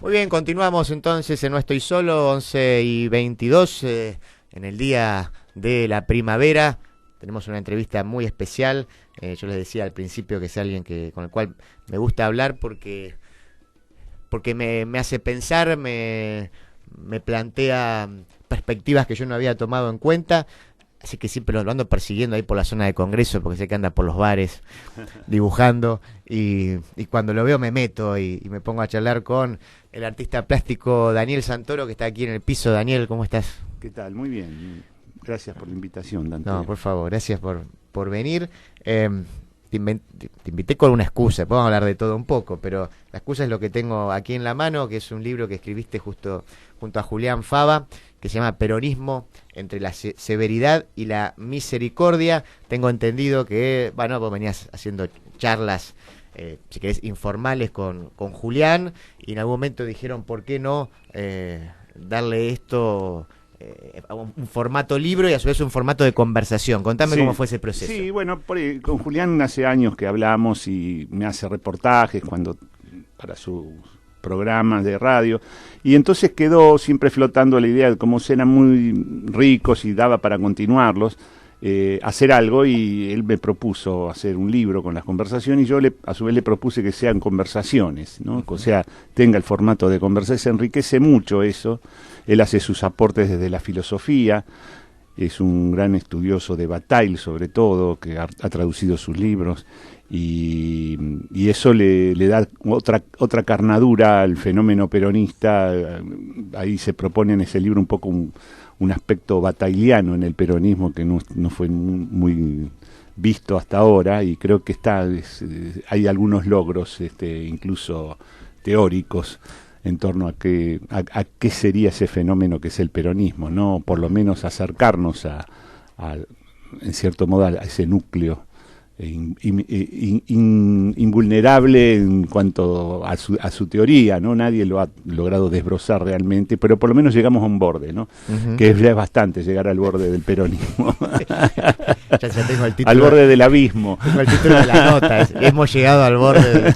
Muy bien, continuamos entonces en No Estoy Solo, 11:22, en el día de la primavera. Tenemos una entrevista muy especial. Yo les decía al principio que es alguien con el cual me gusta hablar porque me hace pensar, me plantea perspectivas que yo no había tomado en cuenta. Así que siempre lo ando persiguiendo ahí por la zona de Congreso, porque sé que anda por los bares dibujando, y cuando lo veo me meto y me pongo a charlar con el artista plástico Daniel Santoro, que está aquí en el piso. Daniel, ¿cómo estás? ¿Qué tal? Muy bien. Gracias por la invitación, Dante. No, por favor, gracias por venir. Te invité con una excusa, podemos hablar de todo un poco, pero la excusa es lo que tengo aquí en la mano, que es un libro que escribiste justo junto a Julián Fava, que se llama Peronismo entre la severidad y la misericordia. Tengo entendido que, bueno, vos venías haciendo charlas, si querés, informales con Julián, y en algún momento dijeron, ¿por qué no darle esto a un formato libro y a su vez un formato de conversación? Contame cómo fue ese proceso. Sí, bueno, con Julián hace años que hablamos y me hace reportajes para sus programas de radio, y entonces quedó siempre flotando la idea de cómo eran muy ricos y daba para continuarlos, hacer algo, y él me propuso hacer un libro con las conversaciones, y yo a su vez le propuse que sean conversaciones, ¿no? O sea, tenga el formato de conversación. Se enriquece mucho eso. Él hace sus aportes desde la filosofía, es un gran estudioso de Bataille, sobre todo, que ha traducido sus libros, y eso le da otra carnadura al fenómeno peronista. Ahí se propone en ese libro un poco un aspecto batailliano en el peronismo que no fue muy visto hasta ahora, y creo que hay algunos logros, incluso teóricos, en torno a qué sería ese fenómeno que es el peronismo, ¿no? Por lo menos acercarnos en cierto modo, a ese núcleo invulnerable en cuanto a su teoría, ¿no? Nadie lo ha logrado desbrozar realmente, pero por lo menos llegamos a un borde, ¿no? Uh-huh. Que ya es bastante llegar al borde del peronismo. ya tengo el título, al borde del abismo. Tengo el título de la nota, hemos llegado al borde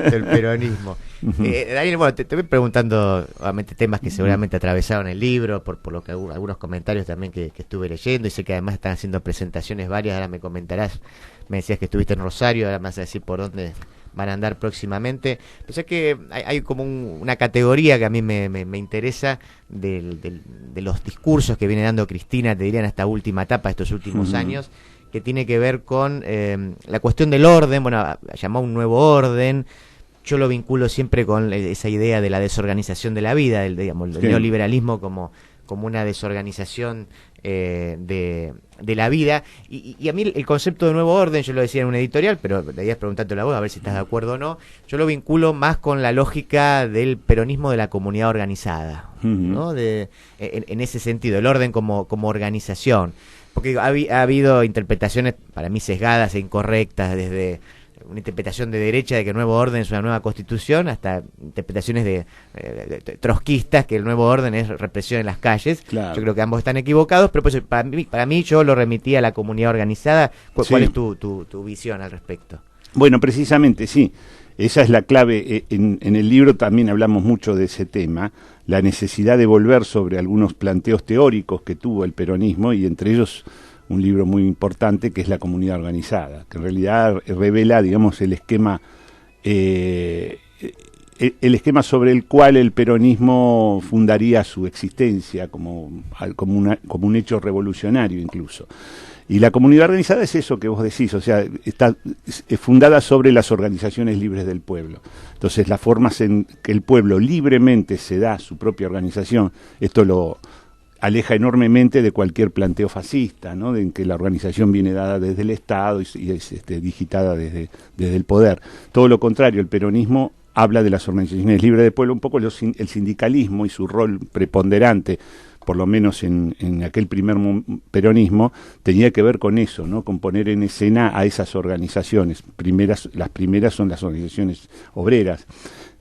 del peronismo. Uh-huh. Daniel, bueno, te voy preguntando obviamente temas que seguramente atravesaron el libro, por lo que algunos comentarios también que estuve leyendo, y sé que además están haciendo presentaciones varias. Ahora me comentarás, me decías que estuviste en Rosario, ahora me vas a decir por dónde van a andar próximamente. Pero sé que hay como una categoría que a mí me interesa de los discursos que viene dando Cristina, te diría, en esta última etapa, estos últimos años, que tiene que ver con la cuestión del orden. Bueno, llamó un nuevo orden. Yo lo vinculo siempre con esa idea de la desorganización de la vida, el neoliberalismo como una desorganización de la vida. Y a mí el concepto de nuevo orden, yo lo decía en un editorial, pero la idea es preguntártelo a vos, a ver si estás de acuerdo o no. Yo lo vinculo más con la lógica del peronismo de la comunidad organizada, ¿no? En ese sentido, el orden como organización. Porque ha habido interpretaciones para mí sesgadas e incorrectas, desde una interpretación de derecha de que el nuevo orden es una nueva constitución, hasta interpretaciones de trotskistas que el nuevo orden es represión en las calles. Claro. Yo creo que ambos están equivocados, pero pues para mí yo lo remití a la comunidad organizada. ¿Cuál es tu visión al respecto? Bueno, precisamente sí, esa es la clave. En el libro también hablamos mucho de ese tema, la necesidad de volver sobre algunos planteos teóricos que tuvo el peronismo, y entre ellos un libro muy importante que es La comunidad organizada, que en realidad revela, digamos, el esquema sobre el cual el peronismo fundaría su existencia como un hecho revolucionario incluso. Y la comunidad organizada es eso que vos decís, o sea, es fundada sobre las organizaciones libres del pueblo. Entonces, las formas en que el pueblo libremente se da su propia organización, esto lo aleja enormemente de cualquier planteo fascista, ¿no? En que la organización viene dada desde el Estado y es digitada desde el poder. Todo lo contrario, el peronismo habla de las organizaciones libres del pueblo, un poco el sindicalismo y su rol preponderante, por lo menos en aquel primer peronismo, tenía que ver con eso, ¿no? Con poner en escena a esas organizaciones. Las primeras son las organizaciones obreras,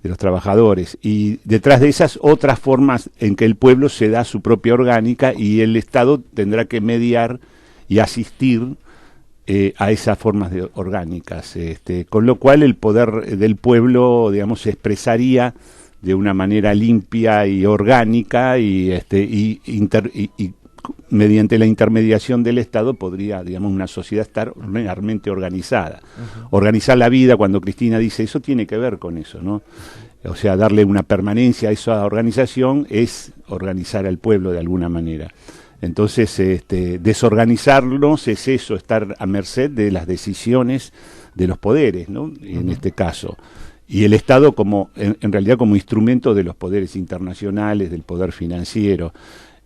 de los trabajadores, y detrás de esas otras formas en que el pueblo se da su propia orgánica, y el Estado tendrá que mediar y asistir a esas formas orgánicas, con lo cual el poder del pueblo, digamos, se expresaría de una manera limpia y orgánica y mediante la intermediación del Estado podría, digamos, una sociedad estar realmente organizada. Organizar la vida, cuando Cristina dice eso, tiene que ver con eso, ¿no? O sea, darle una permanencia a esa organización es organizar al pueblo de alguna manera. Entonces, desorganizarnos es eso, estar a merced de las decisiones de los poderes, ¿no? En este caso. Y el Estado como, en realidad, como instrumento de los poderes internacionales, del poder financiero.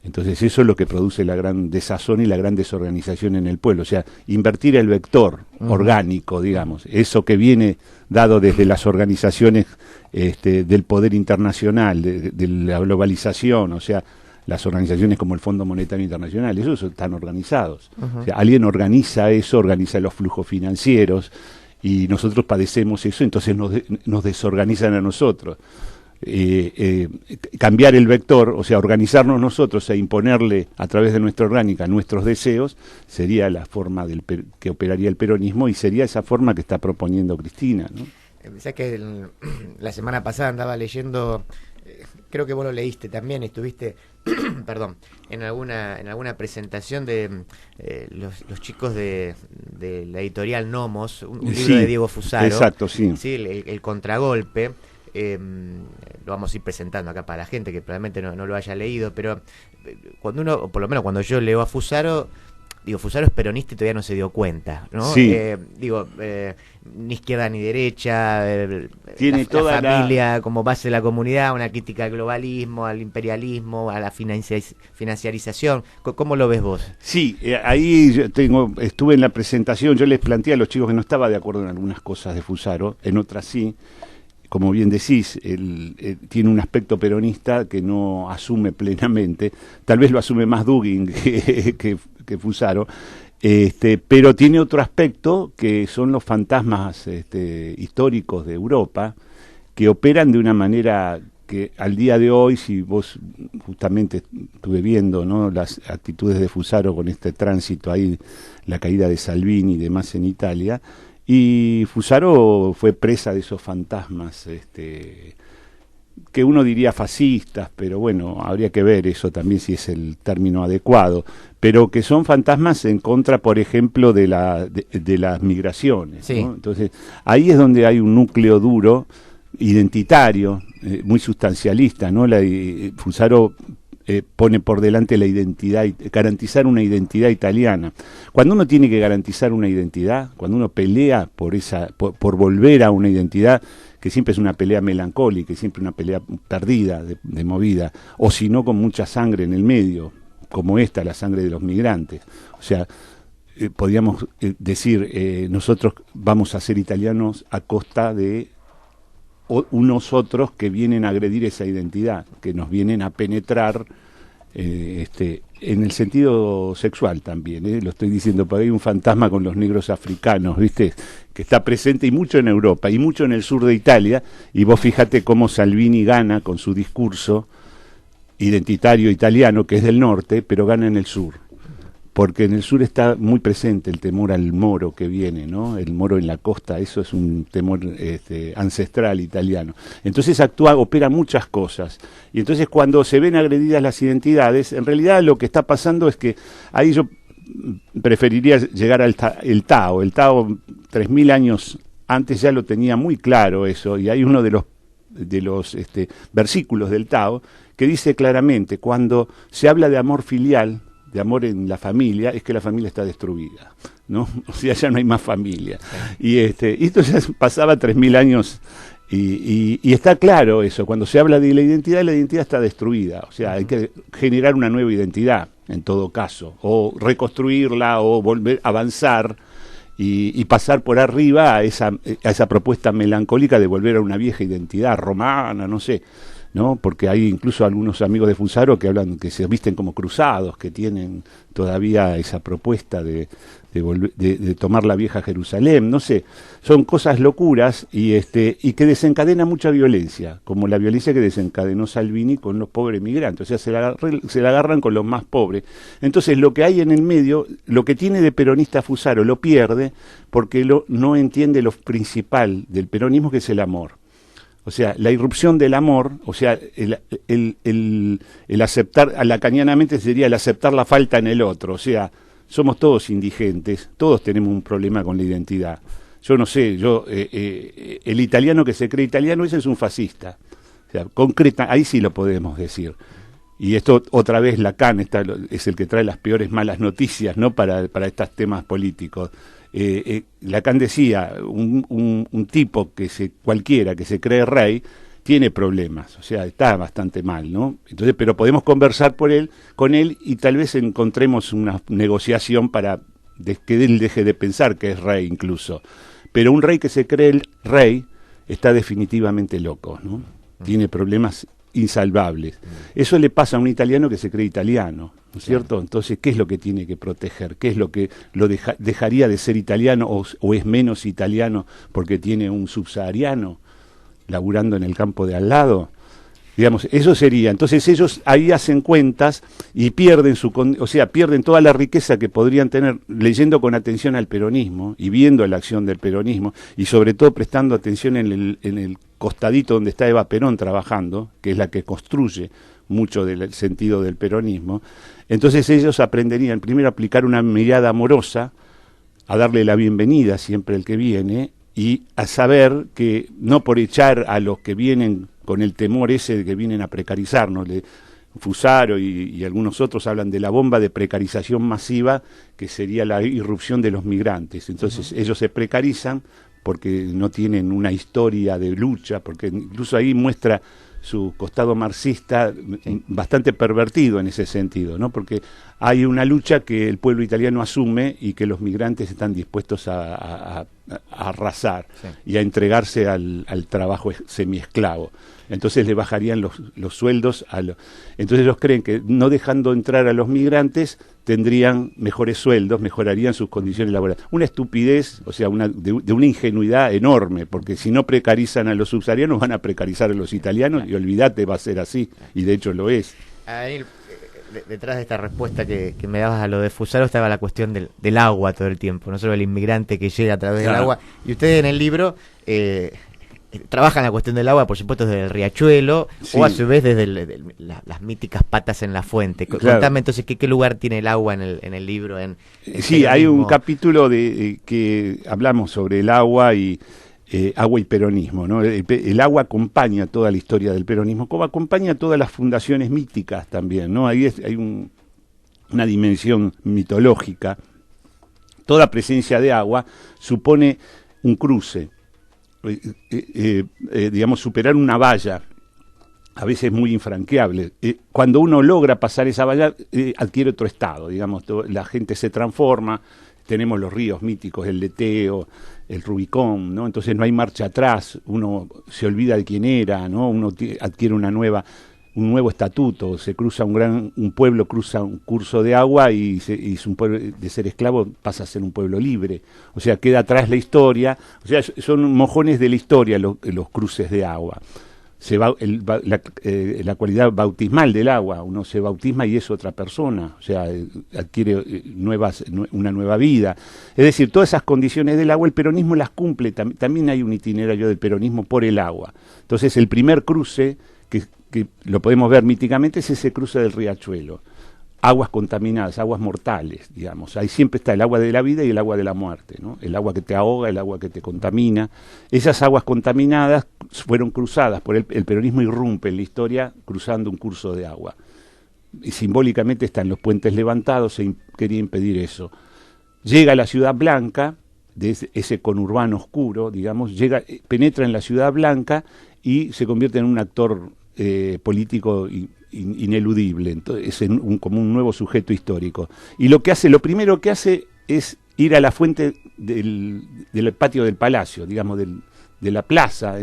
Entonces eso es lo que produce la gran desazón y la gran desorganización en el pueblo. O sea, invertir el vector orgánico, digamos, eso que viene dado desde las organizaciones del poder internacional, de la globalización, o sea, las organizaciones como el Fondo Monetario Internacional, esos están organizados. O sea, alguien organiza eso, organiza los flujos financieros, y nosotros padecemos eso, entonces nos desorganizan a nosotros. Cambiar el vector, o sea, organizarnos nosotros e imponerle a través de nuestra orgánica nuestros deseos, sería la forma que operaría el peronismo, y sería esa forma que está proponiendo Cristina, ¿no? Sabes que la semana pasada andaba leyendo, creo que vos lo leíste también, estuviste perdón, en alguna presentación de los chicos de la editorial Nomos, un libro de Diego Fusaro. Exacto, sí. Sí, el contragolpe. Lo vamos a ir presentando acá para la gente que probablemente no lo haya leído, pero cuando uno, o por lo menos cuando yo leo a Fusaro, digo, Fusaro es peronista y todavía no se dio cuenta, ¿no? Sí. Ni izquierda ni derecha, tiene toda la familia como base de la comunidad, una crítica al globalismo, al imperialismo, a la financiarización. ¿Cómo lo ves vos? Sí, ahí estuve en la presentación, yo les planteé a los chicos que no estaba de acuerdo en algunas cosas de Fusaro, en otras sí. Como bien decís, tiene un aspecto peronista que no asume plenamente, tal vez lo asume más Dugin que Fusaro, pero tiene otro aspecto que son los fantasmas históricos de Europa, que operan de una manera que al día de hoy, si vos justamente estuve viendo, ¿no?, las actitudes de Fusaro con este tránsito ahí, la caída de Salvini y demás en Italia, y Fusaro fue presa de esos fantasmas, que uno diría fascistas, pero bueno, habría que ver eso también si es el término adecuado, pero que son fantasmas en contra, por ejemplo, de las migraciones, sí, ¿no? Entonces, ahí es donde hay un núcleo duro, identitario, muy sustancialista, ¿no? Fusaro pone por delante la identidad, garantizar una identidad italiana. Cuando uno tiene que garantizar una identidad, cuando uno pelea por volver a una identidad, que siempre es una pelea melancólica, siempre una pelea perdida, de movida, o si no con mucha sangre en el medio, como esta, la sangre de los migrantes. O sea, podríamos decir, nosotros vamos a ser italianos a costa de unos otros que vienen a agredir esa identidad, que nos vienen a penetrar en el sentido sexual también, lo estoy diciendo, porque hay un fantasma con los negros africanos, ¿viste?, que está presente y mucho en Europa y mucho en el sur de Italia, y vos fíjate cómo Salvini gana con su discurso identitario italiano, que es del norte, pero gana en el sur. Porque en el sur está muy presente el temor al moro que viene, ¿no? El moro en la costa, eso es un temor ancestral italiano. Entonces opera muchas cosas. Y entonces cuando se ven agredidas las identidades, en realidad lo que está pasando es que ahí yo preferiría llegar al el Tao. El Tao, 3000 años antes ya lo tenía muy claro eso, y hay uno de los versículos del Tao que dice claramente, cuando se habla de amor filial, de amor en la familia, es que la familia está destruida, ¿no? O sea, ya no hay más familia. Y esto ya pasaba 3000 años y está claro eso. Cuando se habla de la identidad está destruida. O sea, hay que generar una nueva identidad, en todo caso, o reconstruirla, o volver a avanzar y pasar por arriba a esa propuesta melancólica de volver a una vieja identidad romana, no sé, ¿no? Porque hay incluso algunos amigos de Fusaro que hablan, que se visten como cruzados, que tienen todavía esa propuesta de tomar la vieja Jerusalén, no sé, son cosas locuras y que desencadena mucha violencia, como la violencia que desencadenó Salvini con los pobres migrantes, o sea, se la agarran con los más pobres. Entonces lo que hay en el medio, lo que tiene de peronista Fusaro lo pierde porque no entiende lo principal del peronismo, que es el amor. O sea, la irrupción del amor, o sea, el aceptar, lacanianamente sería el aceptar la falta en el otro. O sea, somos todos indigentes, todos tenemos un problema con la identidad. Yo no sé, el italiano que se cree italiano, ese es un fascista. O sea, concreta, ahí sí lo podemos decir. Y esto, otra vez, Lacan es el que trae las peores malas noticias, ¿no? Para estos temas políticos. Lacan decía, un tipo cualquiera que se cree rey, tiene problemas, o sea, está bastante mal, ¿no? Entonces, pero podemos conversar con él y tal vez encontremos una negociación para que él deje de pensar que es rey incluso. Pero un rey que se cree el rey está definitivamente loco, ¿no? Tiene problemas insalvables. Eso le pasa a un italiano que se cree italiano, ¿no es cierto? Entonces, ¿qué es lo que tiene que proteger? ¿Qué es lo que lo dejaría de ser italiano o es menos italiano porque tiene un subsahariano laburando en el campo de al lado? Digamos, eso sería. Entonces ellos ahí hacen cuentas y pierden pierden toda la riqueza que podrían tener leyendo con atención al peronismo y viendo la acción del peronismo y sobre todo prestando atención en el costadito donde está Eva Perón trabajando, que es la que construye mucho del sentido del peronismo. Entonces ellos aprenderían primero a aplicar una mirada amorosa, a darle la bienvenida siempre al que viene y a saber que no por echar a los que vienen con el temor ese de que vienen a precarizarnos, Fusaro y algunos otros hablan de la bomba de precarización masiva que sería la irrupción de los migrantes. Entonces ellos se precarizan porque no tienen una historia de lucha, porque incluso ahí muestra su costado marxista bastante pervertido en ese sentido, ¿no? Porque hay una lucha que el pueblo italiano asume y que los migrantes están dispuestos a arrasar y a entregarse al trabajo semiesclavo. Entonces le bajarían los sueldos entonces ellos creen que no dejando entrar a los migrantes tendrían mejores sueldos, mejorarían sus condiciones laborales. Una estupidez, o sea, de una ingenuidad enorme, porque si no precarizan a los subsaharianos van a precarizar a los italianos y olvídate, va a ser así, y de hecho lo es. Ahí, detrás de esta respuesta que me dabas a lo de Fusaro estaba la cuestión del agua todo el tiempo, no solo el inmigrante que llega a través del agua. Y ustedes en el libro trabajan la cuestión del agua, por supuesto, desde el riachuelo, o a su vez desde las míticas patas en la fuente. Contame entonces qué lugar tiene el agua en el libro. Sí, hay un capítulo que hablamos sobre el agua y agua y peronismo, ¿no? El agua acompaña toda la historia del peronismo, como acompaña todas las fundaciones míticas también, ¿no? Ahí hay una dimensión mitológica. Toda presencia de agua supone un cruce. Digamos, superar una valla, a veces muy infranqueable. Cuando uno logra pasar esa valla, adquiere otro estado, digamos, la gente se transforma, tenemos los ríos míticos, el Leteo, el Rubicón, ¿no? Entonces no hay marcha atrás, uno se olvida de quién era, ¿no? Uno adquiere un nuevo estatuto, un pueblo cruza un curso de agua y es un pueblo de ser esclavo pasa a ser un pueblo libre, o sea, queda atrás la historia, o sea, son mojones de la historia los cruces de agua. La cualidad bautismal del agua, uno se bautisma y es otra persona, o sea, adquiere una nueva vida. Es decir, todas esas condiciones del agua, el peronismo las cumple, también hay un itinerario del peronismo por el agua. Entonces, el primer cruce, que lo podemos ver míticamente, es ese cruce del riachuelo. Aguas contaminadas, aguas mortales, digamos. Ahí siempre está el agua de la vida y el agua de la muerte, ¿no? El agua que te ahoga, el agua que te contamina. Esas aguas contaminadas fueron cruzadas por el peronismo, irrumpe en la historia cruzando un curso de agua. Y simbólicamente están los puentes levantados, se quería impedir eso. Llega a la Ciudad Blanca, de ese conurbano oscuro, digamos, penetra en la Ciudad Blanca y se convierte en un actor político ineludible, entonces es como un nuevo sujeto histórico. Y lo primero que hace es ir a la fuente del patio del palacio, digamos, de la plaza,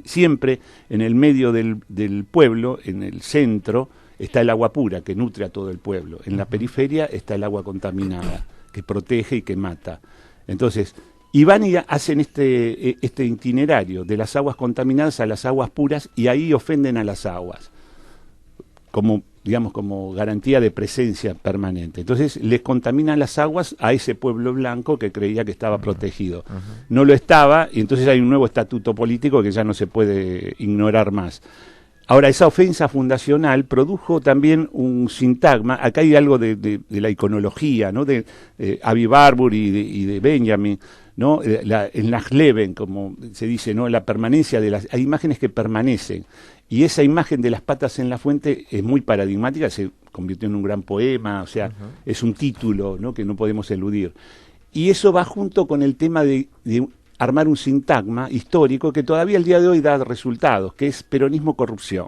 siempre en el medio del pueblo, en el centro, está el agua pura que nutre a todo el pueblo. En la periferia está el agua contaminada, que protege y que mata. Entonces, y van y hacen este itinerario de las aguas contaminadas a las aguas puras y ahí ofenden a las aguas. como, digamos, como garantía de presencia permanente. Entonces les contaminan las aguas a ese pueblo blanco que creía que estaba protegido. No lo estaba, y entonces hay un nuevo estatuto político que ya no se puede ignorar más. Ahora, esa ofensa fundacional produjo también un sintagma. Acá hay algo de la iconología, ¿no? De Avi Warburg y de Benjamin, ¿no? En las Leben, como se dice, ¿no? La permanencia de hay imágenes que permanecen. Y esa imagen de las patas en la fuente es muy paradigmática, se convirtió en un gran poema, o sea, es un título, ¿no? Que no podemos eludir. Y eso va junto con el tema de armar un sintagma histórico que todavía el día de hoy da resultados, que es peronismo-corrupción.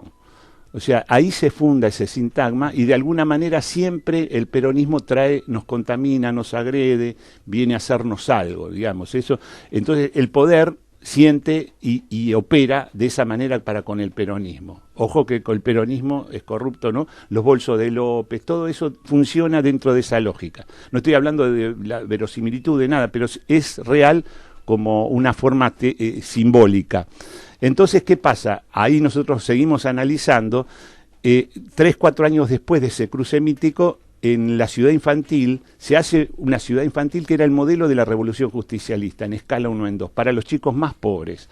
O sea, ahí se funda ese sintagma y de alguna manera siempre el peronismo nos contamina, nos agrede, viene a hacernos algo, digamos. Eso. Entonces el poder siente y opera de esa manera para con el peronismo. Ojo que con el peronismo es corrupto, ¿no? Los bolsos de López, todo eso funciona dentro de esa lógica. No estoy hablando de la verosimilitud de nada, pero es real como una forma simbólica. Entonces, ¿qué pasa? Ahí nosotros seguimos analizando, 3, 4 años después de ese cruce mítico, en la ciudad infantil, se hace una ciudad infantil que era el modelo de la revolución justicialista, en escala 1 en 2, para los chicos más pobres.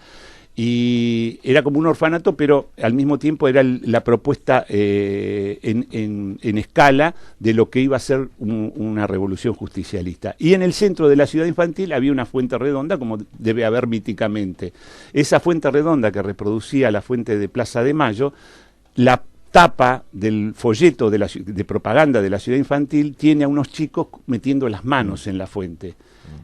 Y era como un orfanato, pero al mismo tiempo era la propuesta en escala de lo que iba a ser una revolución justicialista. Y en el centro de la ciudad infantil había una fuente redonda, como debe haber míticamente. Esa fuente redonda que reproducía la fuente de Plaza de Mayo, la tapa del folleto de propaganda de la ciudad infantil tiene a unos chicos metiendo las manos en la fuente.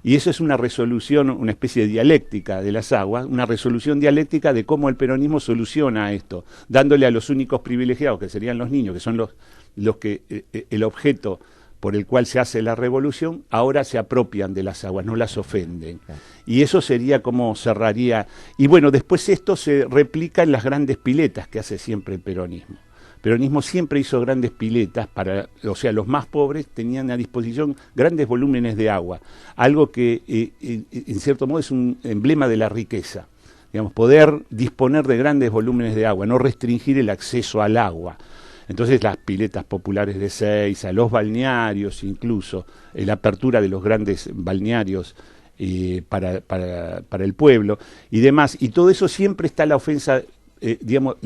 Y eso es una resolución, una especie de dialéctica de las aguas, una resolución dialéctica de cómo el peronismo soluciona esto, dándole a los únicos privilegiados, que serían los niños, que son los que el objeto por el cual se hace la revolución, ahora se apropian de las aguas, no las ofenden. Y eso sería como cerraría. Y bueno, después esto se replica en las grandes piletas que hace siempre el peronismo. El peronismo siempre hizo grandes piletas o sea, los más pobres tenían a disposición grandes volúmenes de agua, algo que en cierto modo es un emblema de la riqueza, digamos, poder disponer de grandes volúmenes de agua, no restringir el acceso al agua. Entonces las piletas populares de Seiza, los balnearios incluso, la apertura de los grandes balnearios para el pueblo y demás, y todo eso siempre está la ofensa. Digamos,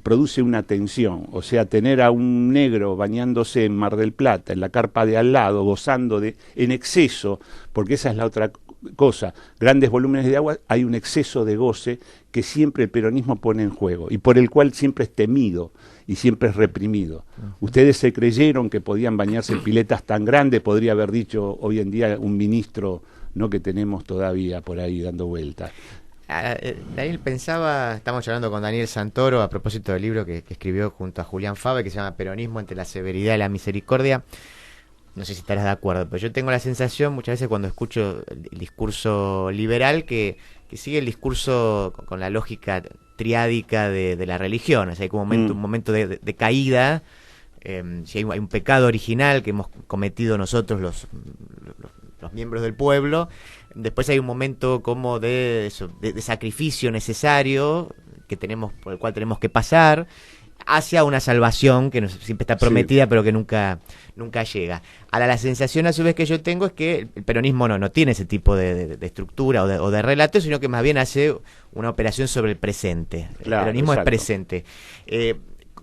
produce una tensión, o sea, tener a un negro bañándose en Mar del Plata, en la carpa de al lado, gozando en exceso, porque esa es la otra cosa, grandes volúmenes de agua, hay un exceso de goce que siempre el peronismo pone en juego, y por el cual siempre es temido, y siempre es reprimido. Ustedes se creyeron que podían bañarse en piletas tan grandes, podría haber dicho hoy en día un ministro, ¿no?, que tenemos todavía por ahí dando vueltas. Daniel, estamos hablando con Daniel Santoro a propósito del libro que escribió junto a Julián Fave, que se llama Peronismo entre la severidad y la misericordia. No sé si estarás de acuerdo, pero yo tengo la sensación muchas veces cuando escucho el discurso liberal que sigue el discurso con la lógica triádica de la religión. O sea, hay como un momento de caída. Si hay un pecado original que hemos cometido nosotros los miembros del pueblo, después hay un momento como de sacrificio necesario por el cual tenemos que pasar hacia una salvación que siempre está prometida, sí, pero que nunca llega. Ahora, la sensación a su vez que yo tengo es que el peronismo no tiene ese tipo de estructura o de relato, sino que más bien hace una operación sobre el presente. Claro, el peronismo exacto. Es presente.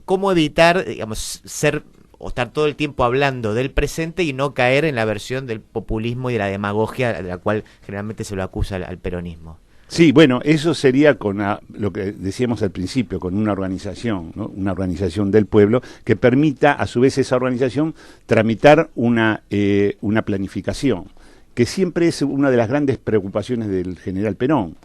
¿Cómo evitar, digamos, estar todo el tiempo hablando del presente y no caer en la versión del populismo y de la demagogia de la cual generalmente se lo acusa al peronismo? Sí, bueno, eso sería con lo que decíamos al principio, con una organización, ¿no? Una organización del pueblo que permita, a su vez, esa organización tramitar una planificación, que siempre es una de las grandes preocupaciones del general Perón.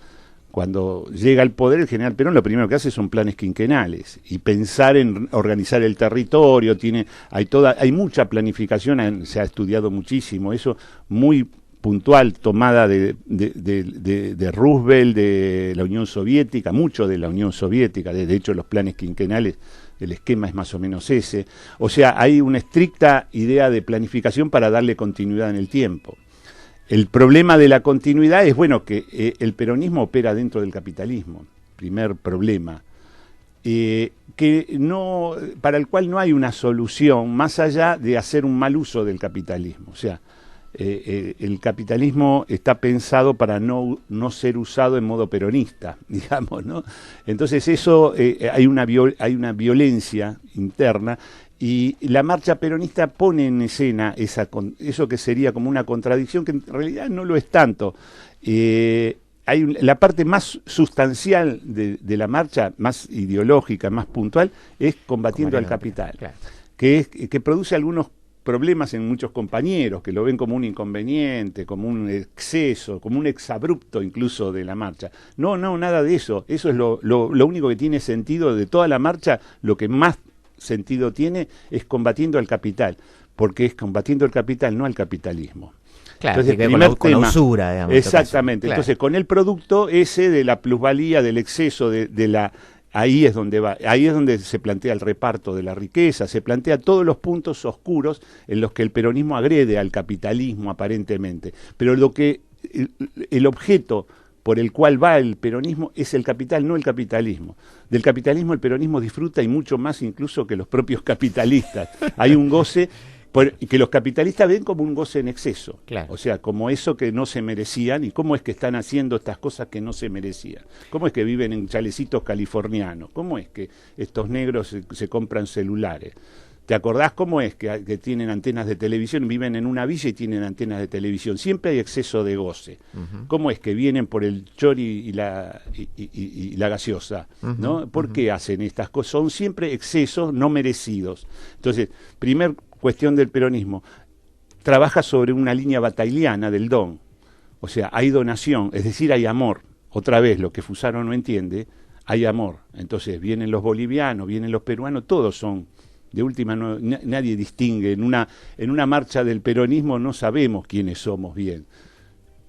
Cuando llega al poder, el general Perón lo primero que hace son planes quinquenales y pensar en organizar el territorio. Hay mucha planificación, se ha estudiado muchísimo, eso muy puntual, tomada de Roosevelt, de la Unión Soviética, mucho de la Unión Soviética, de hecho los planes quinquenales, el esquema es más o menos ese. O sea, hay una estricta idea de planificación para darle continuidad en el tiempo. El problema de la continuidad es, bueno, que el peronismo opera dentro del capitalismo, primer problema. para el cual no hay una solución más allá de hacer un mal uso del capitalismo. O sea, el capitalismo está pensado para no ser usado en modo peronista, digamos, ¿no? Entonces eso, hay una violencia interna, y la marcha peronista pone en escena eso que sería como una contradicción, que en realidad no lo es tanto. La parte más sustancial de la marcha, más ideológica, más puntual, es combatiendo al capital, claro, que produce algunos problemas en muchos compañeros, que lo ven como un inconveniente, como un exceso, como un exabrupto incluso de la marcha. No, nada de eso. Eso es lo único que tiene sentido de toda la marcha. Lo que más sentido tiene es combatiendo al capital, porque es combatiendo al capital, no al capitalismo. Claro, entonces, con la usura, digamos. Exactamente. Claro. Entonces, con el producto ese de la plusvalía, del exceso, de la... Ahí es donde se plantea el reparto de la riqueza, se plantea todos los puntos oscuros en los que el peronismo agrede al capitalismo aparentemente. Pero el objeto por el cual va el peronismo es el capital, no el capitalismo. Del capitalismo el peronismo disfruta, y mucho más incluso que los propios capitalistas. Hay un goce que los capitalistas ven como un goce en exceso, claro. O sea, como eso que no se merecían. ¿Y cómo es que están haciendo estas cosas que no se merecían? ¿Cómo es que viven en chalecitos californianos? ¿Cómo es que estos negros se compran celulares? ¿Te acordás cómo es que tienen antenas de televisión? Viven en una villa y tienen antenas de televisión. Siempre hay exceso de goce. ¿Cómo es que vienen por el chori y la gaseosa? ¿No? ¿Por qué hacen estas cosas? Son siempre excesos no merecidos. Entonces, primer cuestión del peronismo, trabaja sobre una línea batailiana del don. O sea, hay donación, es decir, hay amor. Otra vez, lo que Fusaro no entiende, hay amor. Entonces vienen los bolivianos, vienen los peruanos, todos son, de última, nadie distingue. En una marcha del peronismo no sabemos quiénes somos bien.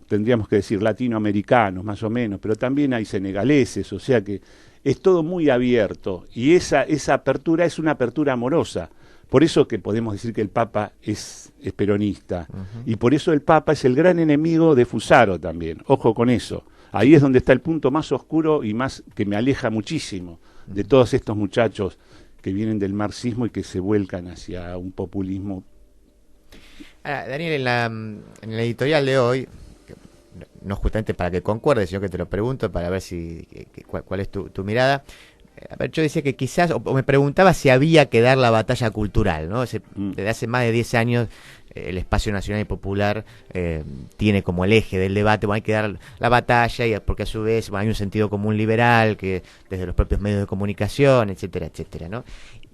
Tendríamos que decir latinoamericanos, más o menos, pero también hay senegaleses, o sea que es todo muy abierto. Y esa apertura es una apertura amorosa. Por eso que podemos decir que el Papa es peronista. Y por eso el Papa es el gran enemigo de Fusaro también. Ojo con eso. Ahí es donde está el punto más oscuro y más que me aleja muchísimo de todos estos muchachos que vienen del marxismo y que se vuelcan hacia un populismo. Daniel, en el editorial de hoy, no justamente para que concuerdes, sino que te lo pregunto para ver cuál es tu mirada. A ver, yo decía que quizás, o me preguntaba si había que dar la batalla cultural, ¿no? Desde hace más de 10 años el espacio nacional y popular tiene como el eje del debate, hay que dar la batalla, porque a su vez hay un sentido común liberal, que desde los propios medios de comunicación, etcétera, etcétera, ¿no?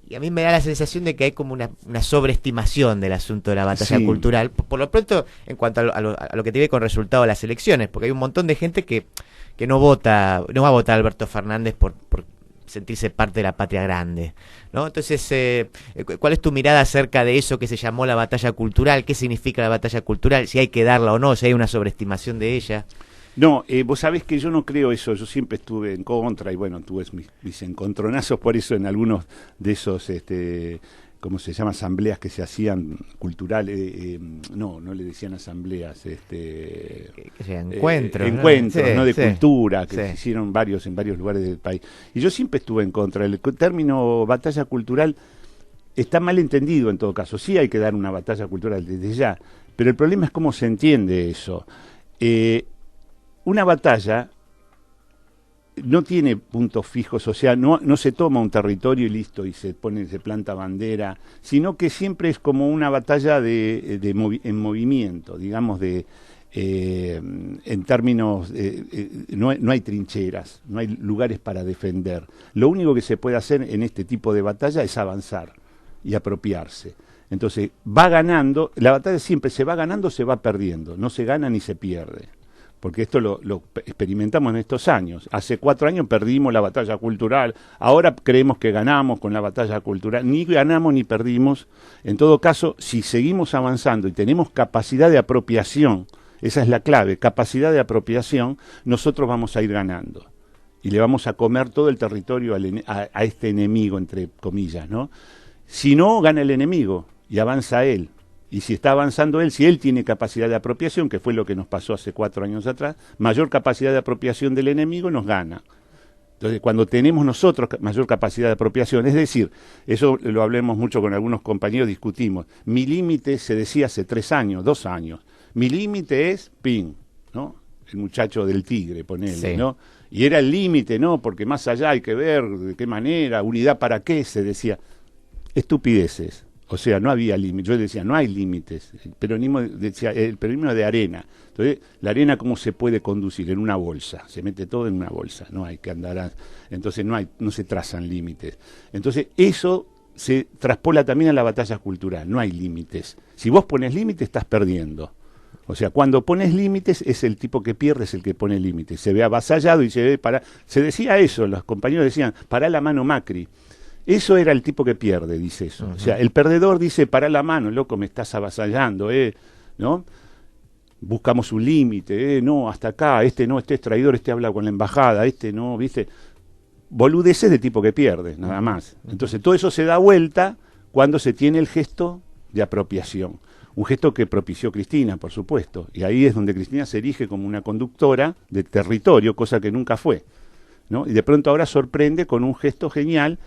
Y a mí me da la sensación de que hay como una sobreestimación del asunto de la batalla cultural, por lo pronto en cuanto a lo que tiene con resultado de las elecciones, porque hay un montón de gente que no va a votar a Alberto Fernández por sentirse parte de la patria grande, ¿no? Entonces, ¿cuál es tu mirada acerca de eso que se llamó la batalla cultural? ¿Qué significa la batalla cultural? Si hay que darla o no, si hay una sobreestimación de ella. No, vos sabés que yo no creo eso. Yo siempre estuve en contra, y bueno, tuve mis encontronazos por eso en algunos de esos ¿cómo se llama? Asambleas que se hacían culturales, no le decían asambleas, que sean encuentros, ¿no? De cultura, que se hicieron en varios lugares del país. Y yo siempre estuve en contra. El término batalla cultural está mal entendido en todo caso. Sí hay que dar una batalla cultural desde ya, pero el problema es cómo se entiende eso. Una batalla no tiene puntos fijos, o sea, no se toma un territorio y listo, y se planta bandera, sino que siempre es como una batalla en movimiento, digamos, en términos, no hay trincheras, no hay lugares para defender. Lo único que se puede hacer en este tipo de batalla es avanzar y apropiarse. Entonces, va ganando, la batalla siempre se va ganando o se va perdiendo, no se gana ni se pierde. Porque esto lo experimentamos en estos años. Hace 4 años perdimos la batalla cultural, ahora creemos que ganamos con la batalla cultural. Ni ganamos ni perdimos. En todo caso, si seguimos avanzando y tenemos capacidad de apropiación, esa es la clave, capacidad de apropiación, nosotros vamos a ir ganando. Y le vamos a comer todo el territorio a este enemigo, entre comillas, ¿no? Si no, gana el enemigo y avanza él. Y si está avanzando él, si él tiene capacidad de apropiación, que fue lo que nos pasó hace 4 años atrás, mayor capacidad de apropiación del enemigo nos gana. Entonces, cuando tenemos nosotros mayor capacidad de apropiación, es decir, eso lo hablemos mucho con algunos compañeros, discutimos, mi límite se decía hace 3 años, 2 años, mi límite es ping, ¿no? El muchacho del tigre, ponele, sí. ¿No? Y era el límite, ¿no? Porque más allá hay que ver de qué manera, unidad para qué, se decía. Estupideces. O sea, no había límites. Yo decía, no hay límites. El peronismo decía, el peronismo de arena. Entonces, la arena, ¿cómo se puede conducir? En una bolsa. Se mete todo en una bolsa. No hay que andar. Entonces, no se trazan límites. Entonces, eso se traspola también a la batalla cultural. No hay límites. Si vos pones límites, estás perdiendo. O sea, cuando pones límites, es el tipo que pierde, es el que pone límites. Se ve avasallado y se ve para. Se decía eso, los compañeros decían, pará la mano Macri. Eso era el tipo que pierde, dice eso. O sea, el perdedor dice, pará la mano, loco, me estás avasallando, ¿no? Buscamos un límite, no, hasta acá, no, este es traidor, este habla con la embajada, no, ¿viste? Boludeces de tipo que pierde, nada más. Entonces, todo eso se da vuelta cuando se tiene el gesto de apropiación. Un gesto que propició Cristina, por supuesto. Y ahí es donde Cristina se erige como una conductora de territorio, cosa que nunca fue, ¿no? Y de pronto ahora sorprende con un gesto genial,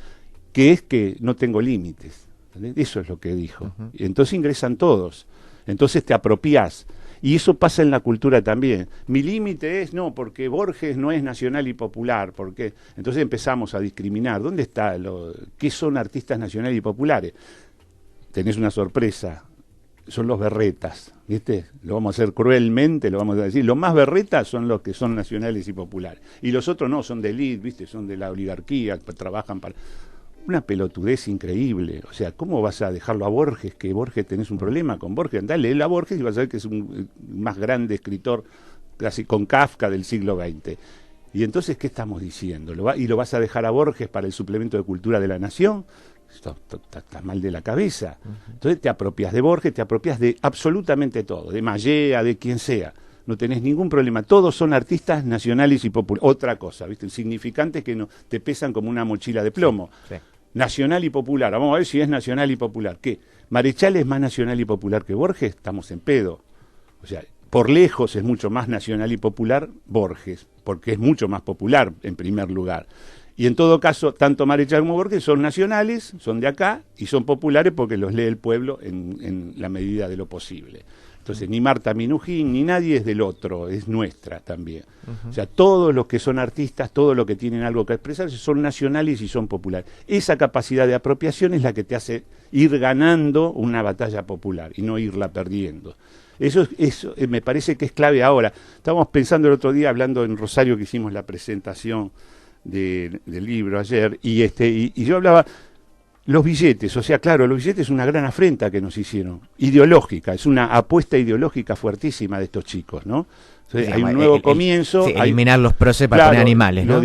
que es que no tengo límites. ¿Entendés? Eso es lo que dijo. Y entonces ingresan todos. Entonces te apropiás. Y eso pasa en la cultura también. Mi límite es, no, porque Borges no es nacional y popular. Porque entonces empezamos a discriminar. ¿Dónde está? ¿Qué son artistas nacionales y populares? Tenés una sorpresa. Son los berretas, ¿viste? Lo vamos a hacer cruelmente, lo vamos a decir. Los más berretas son los que son nacionales y populares. Y los otros no, son de élite, ¿viste? Son de la oligarquía, trabajan para... Una pelotudez increíble. O sea, ¿cómo vas a dejarlo a Borges? Que Borges tenés un problema con Borges. Andá, léelo a Borges y vas a ver que es un más grande escritor, casi con Kafka del siglo XX. Y entonces, ¿qué estamos diciendo? ¿Y lo vas a dejar a Borges para el suplemento de cultura de la nación? Estás mal de la cabeza. Entonces te apropias de Borges, te apropias de absolutamente todo, de Mallea, de quien sea. No tenés ningún problema. Todos son artistas nacionales y populares. Otra cosa, ¿viste? Insignificantes que no te pesan como una mochila de plomo. Sí. Nacional y popular. Vamos a ver si es nacional y popular. ¿Qué? ¿Marechal es más nacional y popular que Borges? Estamos en pedo. O sea, por lejos es mucho más nacional y popular Borges, porque es mucho más popular en primer lugar. Y en todo caso, tanto Marechal como Borges son nacionales, son de acá, y son populares porque los lee el pueblo en la medida de lo posible. Entonces, ni Marta Minujín, ni nadie es del otro, es nuestra también. O sea, todos los que son artistas, todos los que tienen algo que expresarse, son nacionales y son populares. Esa capacidad de apropiación es la que te hace ir ganando una batalla popular y no irla perdiendo. Eso me parece que es clave ahora. Estábamos pensando el otro día, hablando en Rosario, que hicimos la presentación del libro ayer, y yo hablaba... Los billetes, o sea, claro, los billetes es una gran afrenta que nos hicieron, ideológica, es una apuesta ideológica fuertísima de estos chicos, ¿no? Entonces, hay un nuevo comienzo. Sí, eliminar los procesos para poner animales, ¿no?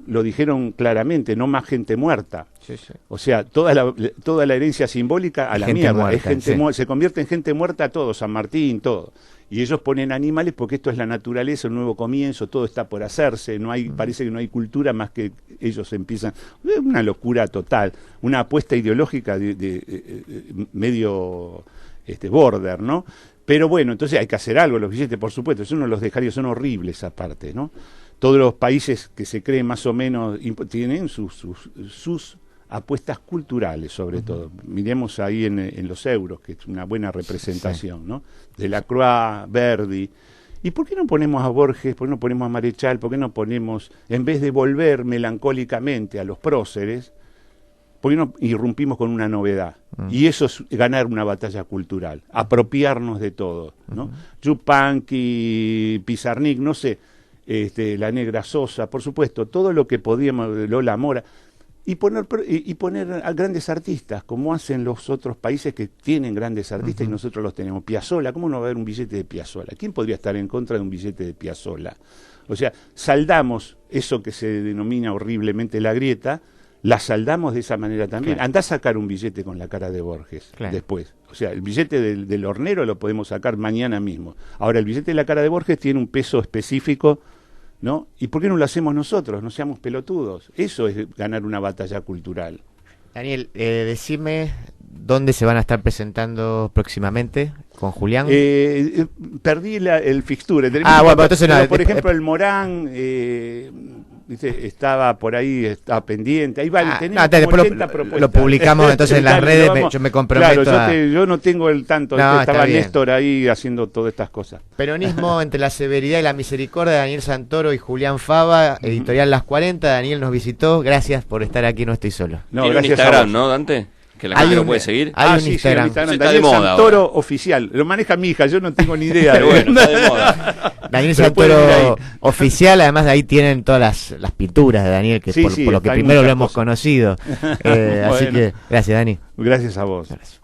Lo dijeron claramente, no más gente muerta. Sí, sí. O sea, toda la herencia simbólica a la mierda. Muerta, se convierte en gente muerta todo, San Martín, todo. Y ellos ponen animales porque esto es la naturaleza, un nuevo comienzo, todo está por hacerse, parece que no hay cultura más que ellos empiezan. Es una locura total, una apuesta ideológica de medio border, ¿no? Pero bueno, entonces hay que hacer algo, los billetes, por supuesto, eso no los dejaría, son horribles aparte, ¿no? Todos los países que se creen más o menos tienen sus apuestas culturales, sobre todo. Miremos ahí en los euros, que es una buena representación, sí. ¿No? De Lacroix, Verdi. ¿Y por qué no ponemos a Borges, por qué no ponemos a Marechal, por qué no ponemos, en vez de volver melancólicamente a los próceres, por qué no irrumpimos con una novedad? Y eso es ganar una batalla cultural, apropiarnos de todo, ¿no? Yupanqui, Pizarnik, no sé, la Negra Sosa, por supuesto, todo lo que podíamos, Lola Mora, y poner a grandes artistas, como hacen los otros países que tienen grandes artistas y nosotros los tenemos. Piazzolla, ¿cómo no va a haber un billete de Piazzolla? ¿Quién podría estar en contra de un billete de Piazzolla? O sea, saldamos eso que se denomina horriblemente la grieta, la saldamos de esa manera también. Claro. Andá a sacar un billete con la cara de Borges después. O sea, el billete del hornero lo podemos sacar mañana mismo. Ahora, el billete de la cara de Borges tiene un peso específico, ¿no? ¿Y por qué no lo hacemos nosotros? No seamos pelotudos. Eso es ganar una batalla cultural. Daniel, decime dónde se van a estar presentando próximamente con Julián. Perdí el fixture. Bueno, entonces por ejemplo, el Morán, ¿viste? Estaba por ahí, estaba pendiente. Ahí va, tenemos después 80 propuestas. lo publicamos entonces en las redes, yo me comprometo. Claro, yo no tengo el tanto. No, estaba Néstor ahí haciendo todas estas cosas. Peronismo entre la severidad y la misericordia, Daniel Santoro y Julián Fava, editorial Las 40. Daniel nos visitó, gracias por estar aquí, no estoy solo. No, tiene un Instagram, ¿no, Dante? Que la gente lo puede seguir. Hay un sí, Instagram. Sí, Daniel de moda Santoro ahora. Oficial. Lo maneja mi hija, yo no tengo ni idea. Pero bueno, está de moda. Daniel Pero pueden ir Santoro ahí. Oficial, además de ahí tienen todas las pinturas de Daniel, que Sí, por sí, lo que hay primero lo muchas hemos cosas. conocido. Así Bueno. que, gracias, Dani. Gracias a vos. Gracias.